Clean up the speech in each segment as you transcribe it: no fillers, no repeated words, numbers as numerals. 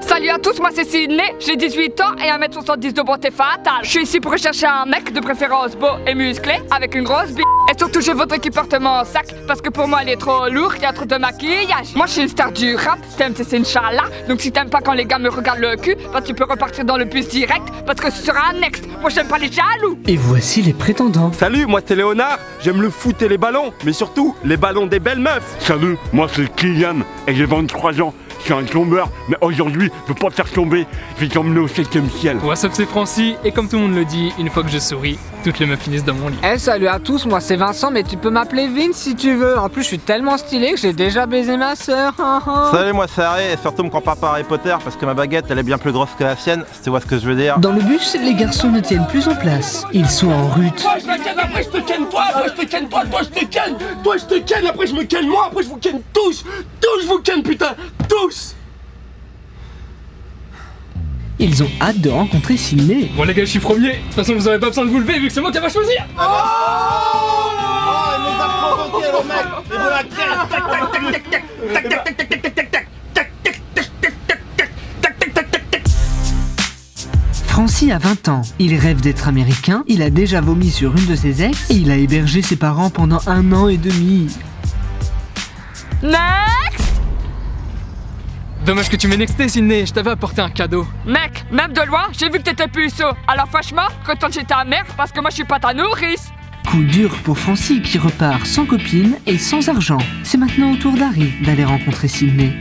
Salut à tous, moi c'est Sydney, j'ai 18 ans et 1m70 de beauté fatale. Je suis ici pour rechercher un mec de préférence beau et musclé, avec une grosse bite. Et surtout je voudrais qu'il porte mon sac, parce que pour moi il est trop lourd, il y a trop de maquillage. Moi je suis une star du rap, t'aimes c'est Inch'Allah. Donc si t'aimes pas quand les gars me regardent le cul, bah tu peux repartir dans le bus direct, parce que ce sera un next. Moi j'aime pas les jaloux. Et voici les prétendants. Salut, moi c'est Léonard, j'aime le foot et les ballons, mais surtout les ballons des belles meufs. Salut, moi c'est Kylian et j'ai 23 ans. Je suis un tombeur, mais aujourd'hui, je veux pas te faire tomber. Je vais t'emmener au 7ème ciel. What's up, c'est Francis, et comme tout le monde le dit, une fois que je souris, toutes les meufs finissent dans mon lit. Salut à tous, moi c'est Vincent, mais tu peux m'appeler Vince si tu veux. En plus, je suis tellement stylé que j'ai déjà baisé ma sœur. Salut, moi c'est Harry, et surtout me compare pas à Harry Potter parce que ma baguette elle est bien plus grosse que la sienne, si tu vois ce que je veux dire. Dans le bus, les garçons ne tiennent plus en place. Ils sont en rut. Toi je me ken, après je te ken toi, après je te ken toi, toi je te ken, toi je te ken, après je me ken moi, après je vous ken tous, je vous ken putain, tous. Ils ont hâte de rencontrer Sydney. Bon les gars, je suis premier, de toute façon vous aurez pas besoin de vous lever vu que c'est moi qui va choisir. Oh, il nous a provoqué le mec, et vous la ken, tac tac tac tac tac tac tac tac tac tac tac tac. Francis a 20 ans, il rêve d'être américain, il a déjà vomi sur une de ses ex et il a hébergé ses parents pendant 1 an et demi. Next. Dommage que tu m'aies nexté, Sydney, je t'avais apporté un cadeau. Mec, même de loin, j'ai vu que t'étais puceau. Alors franchement, retourne chez ta mère, parce que moi je suis pas ta nourrice. Coup dur pour Francis qui repart sans copine et sans argent. C'est maintenant au tour d'Harry d'aller rencontrer Sydney.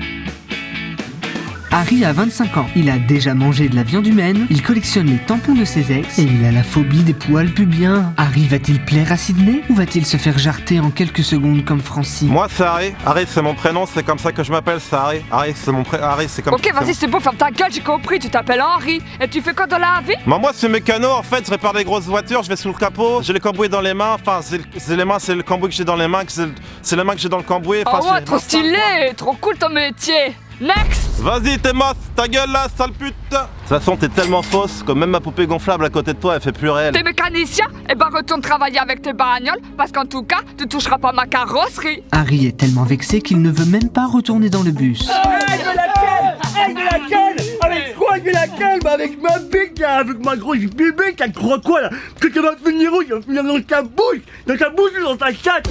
Harry a 25 ans, il a déjà mangé de la viande humaine, il collectionne les tampons de ses ex et il a la phobie des poils pubiens. Harry va-t-il plaire à Sydney ou va-t-il se faire jarter en quelques secondes comme Francis? Moi c'est Harry, Harry c'est mon prénom, c'est comme ça que je m'appelle, c'est Harry. Harry c'est mon prénom, Harry c'est comme Ok, vas-y, c'est bon, ferme ta gueule, j'ai compris, tu t'appelles Henri. Et tu fais quoi dans la vie? Moi c'est mécano, en fait je répare les grosses voitures, je vais sous le capot, j'ai le cambouis dans les mains, enfin c'est les mains, c'est le cambouis que j'ai dans les mains, c'est les mains que j'ai dans le cambouis. Oh ouais, trop stylé, trop cool ton métier. Next. Vas-y t'es moche, ta gueule là, sale pute. De toute façon t'es tellement fausse que même ma poupée gonflable à côté de toi elle fait plus réelle. T'es mécanicien? Eh ben retourne travailler avec tes bagnoles, parce qu'en tout cas, tu toucheras pas ma carrosserie. Harry est tellement vexé qu'il ne veut même pas retourner dans le bus. Hey, de laquelle avec quoi de laquelle? Bah avec ma bite là, avec ma grosse bébé, t'as crois quoi là? Que tu vas finir où? Tu vas finir dans ta bouche ou dans ta chatte?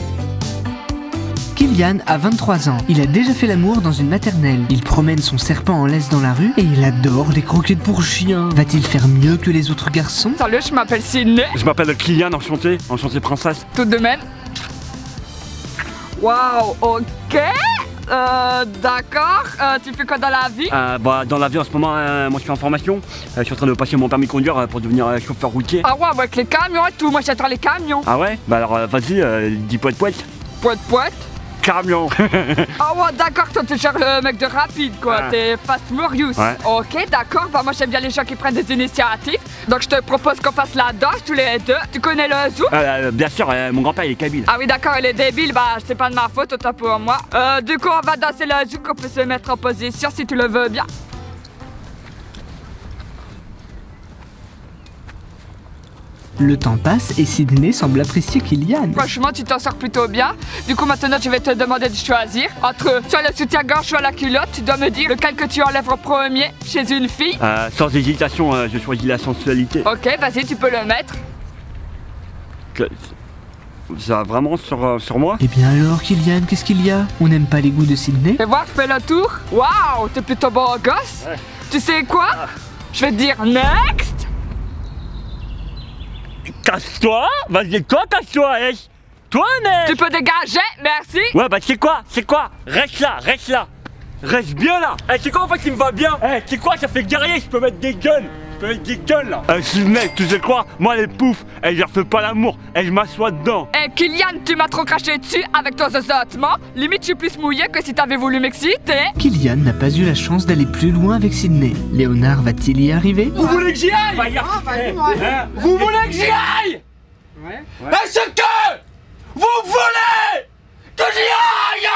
Kylian a 23 ans, il a déjà fait l'amour dans une maternelle. Il promène son serpent en laisse dans la rue et il adore les croquettes pour chiens. Va-t-il faire mieux que les autres garçons? Salut, je m'appelle Sydney. Je m'appelle Kylian, enchanté princesse. Tout de même. Waouh, ok. D'accord. Tu fais quoi dans la vie? Dans la vie en ce moment, moi je suis en formation. Je suis en train de passer mon permis de conduire pour devenir chauffeur routier. Ah ouais, avec les camions et tout. Moi j'attends les camions. Ah ouais? Bah alors vas-y, dis poète. Poète. Camion. Ah ouais, d'accord, toi t'es genre le mec de rapide quoi, t'es Fast Furious. Ouais. Ok, d'accord, bah moi j'aime bien les gens qui prennent des initiatives. Donc je te propose qu'on fasse la danse tous les deux. Tu connais le zoo? Bien sûr, mon grand-père il est kabyle. Ah oui d'accord, il est débile, bah c'est pas de ma faute, autant pour moi. Du coup on va danser le zoo, qu'on peut se mettre en position si tu le veux bien. Le temps passe et Sydney semble apprécier Kylian. Franchement, tu t'en sors plutôt bien. Du coup, maintenant, je vais te demander de choisir entre soit le soutien-gorge, soit la culotte. Tu dois me dire lequel que tu enlèves en premier chez une fille. Sans hésitation, je choisis la sensualité. Ok, vas-y, tu peux le mettre. Ça va vraiment sur moi? Eh bien alors Kylian, qu'est-ce qu'il y a? On n'aime pas les goûts de Sydney? Fais voir, fais le tour. Waouh, t'es plutôt beau gosse. Ouais. Tu sais quoi? Je vais te dire next. Casse-toi! Vas-y, casse-toi, hey! Toi, mec! Tu peux dégager, merci. Ouais, bah c'est quoi? Reste là! Reste bien là! Eh, c'est quoi en fait qui me va bien? Eh, c'est quoi? Ça fait guerrier, je peux mettre des guns! Là! Mec, tu sais quoi? Moi, les poufs, je leur fais pas l'amour, je m'assois dedans! Eh Kylian, tu m'as trop craché dessus avec ton zozotement. Limite, je suis plus mouillé que si t'avais voulu m'exciter. Kylian n'a pas eu la chance d'aller plus loin avec Sydney. Léonard va-t-il y arriver? Vous voulez que j'y aille? Vous voulez que j'y aille? Ouais. Est-ce que vous voulez que j'y aille?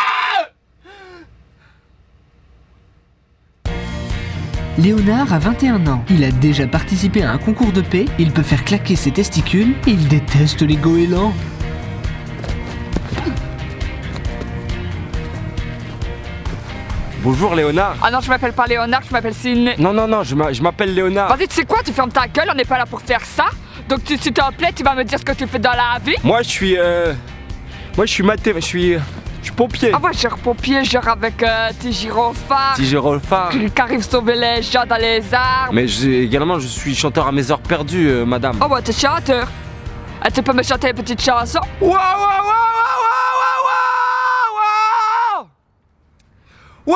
Léonard a 21 ans. Il a déjà participé à un concours de paix, il peut faire claquer ses testicules et il déteste les goélands. Bonjour Léonard. Ah non, je m'appelle pas Léonard, je m'appelle Sydney. Non, je m'appelle Léonard. Vas-y, tu sais quoi, tu fermes ta gueule, on n'est pas là pour faire ça. Donc s'il te plaît, tu vas me dire ce que tu fais dans la vie. Moi je suis pompier. Ah ouais, genre pompier, genre avec tes gyrophares. Petit gyrophare. Qui arrive sauver les gens dans les arbres. Mais également je suis chanteur à mes heures perdues, madame. Oh ouais, t'es chanteur. Ah, tu peux me chanter une petite chanson? Waouh, waouh, waouh, waouh, waouh, waouh, waouh, waouh,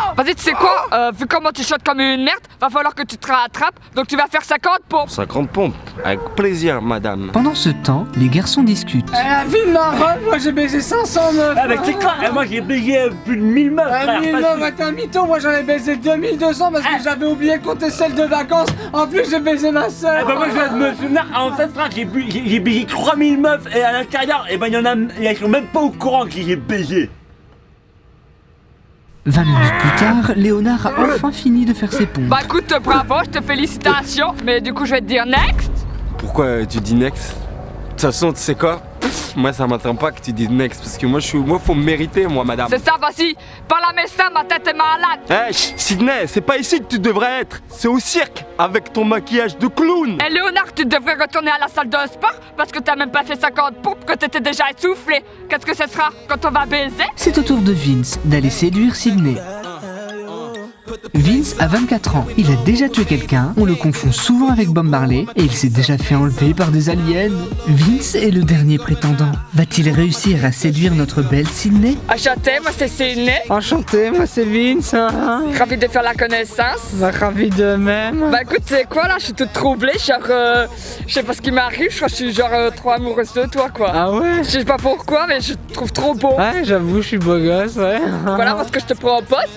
waouh. Vas-y, tu sais quoi? Vu comment tu chantes comme une merde, va falloir que tu te rattrapes. Donc tu vas faire 50 pompes. 50 pompes, avec plaisir, madame. Pendant ce temps, les garçons discutent. La vie marronne, moi j'ai baisé 500 meufs. Ah, mais c'est quoi? Moi, j'ai baisé plus de 1000 meufs, frère. 1000 meufs, t'es un mytho, moi j'en ai baisé 2200 parce que j'avais oublié de compter celle de vacances. En plus, j'ai baisé ma sœur. Eh ben moi je viens de me souvenir, en fait frère, j'ai baisé 3000 meufs et à l'intérieur, et ben il y en a, elles sont même pas au courant que j'ai baisé. 20 minutes plus tard, Léonard a enfin fini de faire ses pompes. Bah écoute, bravo, je te félicitations. Mais du coup, je vais te dire next. Pourquoi tu dis next? De toute façon, tu sais quoi? Moi ça m'attend pas que tu dises next parce que moi faut me mériter, moi, madame. C'est ça, vas-y. Parle à mes seins, ma tête est malade. Hey, Sydney, c'est pas ici que tu devrais être. C'est au cirque avec ton maquillage de clown. Et Léonard, tu devrais retourner à la salle de sport parce que t'as même pas fait 50 pompes, que t'étais déjà essoufflé. Qu'est-ce que ce sera quand on va baiser? C'est au tour de Vince d'aller séduire Sydney. Vince a 24 ans, il a déjà tué quelqu'un, on le confond souvent avec Bob Marley et il s'est déjà fait enlever par des aliens. Vince est le dernier prétendant. Va-t-il réussir à séduire notre belle Sydney? Enchanté, moi c'est Sydney. Enchanté, moi c'est Vince. Ravi de faire la connaissance. Ravi de même. Bah écoute, tu sais quoi là, je suis toute troublée, genre je sais pas ce qui m'arrive, je crois que je suis genre trop amoureuse de toi quoi. Ah ouais? Je sais pas pourquoi, mais je te trouve trop beau. Ouais, j'avoue, je suis beau gosse, ouais. Voilà, moi ce que je te propose,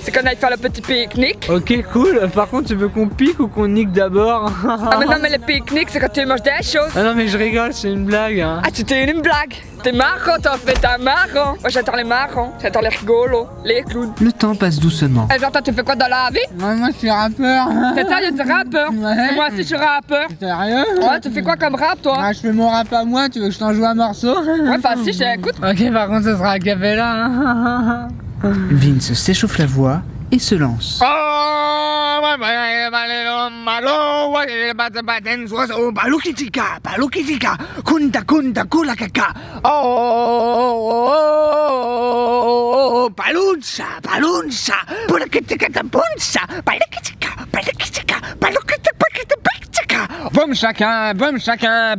c'est qu'on aille faire le petit pique-nique. Ok, cool. Par contre, tu veux qu'on pique ou qu'on nique d'abord? Ah mais non, mais le pique-nique, c'est quand tu manges des choses. Ah non, mais je rigole, c'est une blague. Hein. Ah, c'était une blague. T'es marrant, t'en fais, t'es marrant. Moi, j'adore les marrons, j'adore les rigolos, les clowns. Le temps passe doucement. Et genre, toi, tu fais quoi dans la vie? Moi, je suis rappeur. T'es sérieux, t'es rappeur? Ouais. Moi aussi, je suis rappeur. Sérieux? Ouais, tu fais quoi comme rap, toi? Ah, je fais mon rap à moi, tu veux que je t'en joue un morceau? Ouais, facile, je t'écoute. Ok, par contre, ce sera à cappella. Hein. Vince s'échauffe la voix et se lance. Boum chacun,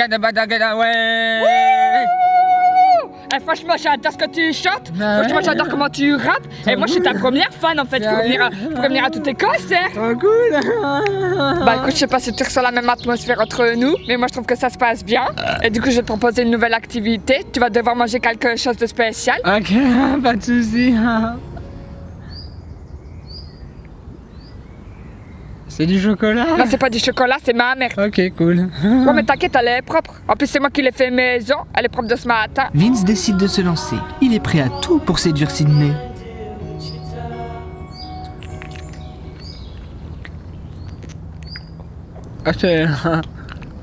de badagada, ouais. Eh, franchement, j'adore ce que tu chantes. Ah Franchement, ouais. j'adore comment tu rappes. Et moi, je suis ta première fan en fait. Pour venir à tous tes concerts. Trop cool. Bah écoute, je sais pas si tu ressens la même atmosphère entre nous, mais moi je trouve que ça se passe bien. Et du coup, je vais te proposer une nouvelle activité. Tu vas devoir manger quelque chose de spécial. Ok, pas de soucis. C'est du chocolat? Non, c'est pas du chocolat, c'est ma mère. Ok, cool. Ouais, mais t'inquiète, elle est propre. En plus, c'est moi qui l'ai fait maison. Elle est propre de ce matin. Vince décide de se lancer. Il est prêt à tout pour séduire Sydney. Ah,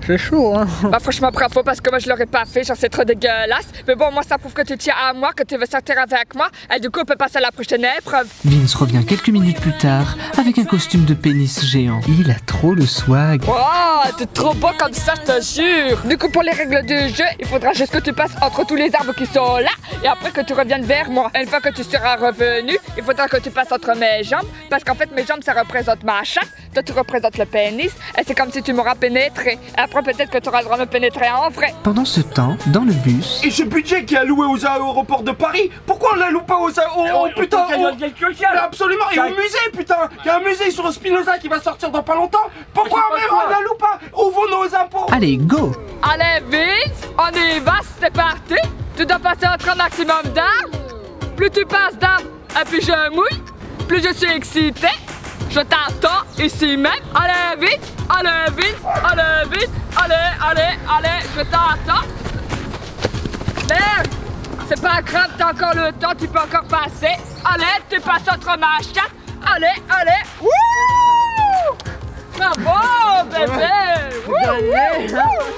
c'est chaud, hein. Bah franchement, bravo, parce que moi je l'aurais pas fait, genre c'est trop dégueulasse. Mais bon, moi ça prouve que tu tiens à moi, que tu veux sortir avec moi. Et du coup, on peut passer à la prochaine épreuve. Vince revient quelques minutes plus tard avec un costume de pénis géant. Il a trop le swag. Oh, t'es trop beau comme ça, je te jure. Du coup, pour les règles du jeu, il faudra juste que tu passes entre tous les arbres qui sont là et après que tu reviennes vers moi. Et une fois que tu seras revenu, il faudra que tu passes entre mes jambes parce qu'en fait, mes jambes ça représente ma chatte, toi tu représentes le pénis et c'est comme si tu m'auras pénétré. Et après, peut-être que tu auras le droit de me pénétrer en vrai. Pendant ce temps, dans le bus, Et ce budget qui est alloué aux aéroports de Paris, pourquoi on l'alloue pas aux putain absolument, et au musée putain. Il y a un musée sur Spinoza qui va sortir dans pas longtemps. Pourquoi même on l'alloue pas? Où vont nos impôts? allez, go! Allez, vite, on y va, c'est parti. Tu dois passer entre un maximum d'arbres. Plus tu passes d'arbres et plus je mouille, plus je suis excité. Je t'attends ici même. Allez vite, allez vite, allez vite, allez, je t'attends. Merde, c'est pas grave, t'as encore le temps, tu peux encore passer. Allez, tu passes entre ma chatte. Allez, wouh! Bravo, bébé.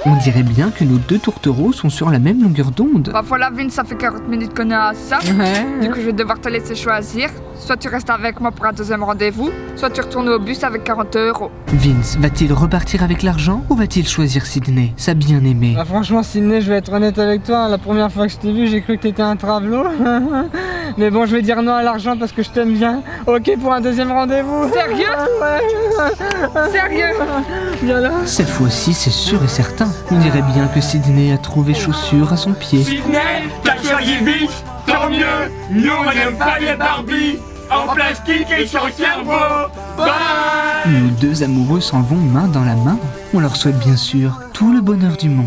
On dirait bien que nos deux tourtereaux sont sur la même longueur d'onde. Bah voilà, Vince, ça fait 40 minutes qu'on est à ça. Du coup, je vais devoir te laisser choisir. Soit tu restes avec moi pour un deuxième rendez-vous, soit tu retournes au bus avec 40 €. Vince va-t-il repartir avec l'argent ou va-t-il choisir Sydney, sa bien-aimée? Bah franchement Sydney, je vais être honnête avec toi, la première fois que je t'ai vu, j'ai cru que t'étais un travelot. Mais bon, je vais dire non à l'argent parce que je t'aime bien. Ok pour un deuxième rendez-vous. Sérieux? Ouais. Sérieux? Viens là. Cette fois-ci, c'est sûr et certain. On dirait bien que Sydney a trouvé chaussure à son pied. Sydney, t'as choisi vite, tant mieux. Nous, on n'aime pas les Barbie en plastique et sur cerveau. Bye. Nos deux amoureux s'en vont main dans la main. On leur souhaite bien sûr tout le bonheur du monde.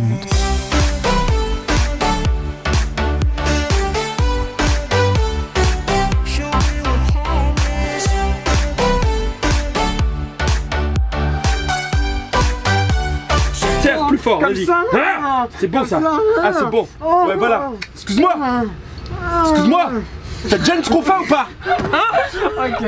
Tiens, plus fort, vas-y. Hein? C'est bon ça. Ah, c'est bon. Ouais, voilà. Excuse-moi. Excuse-moi. T'as déjà une trop faim ou pas? Ok.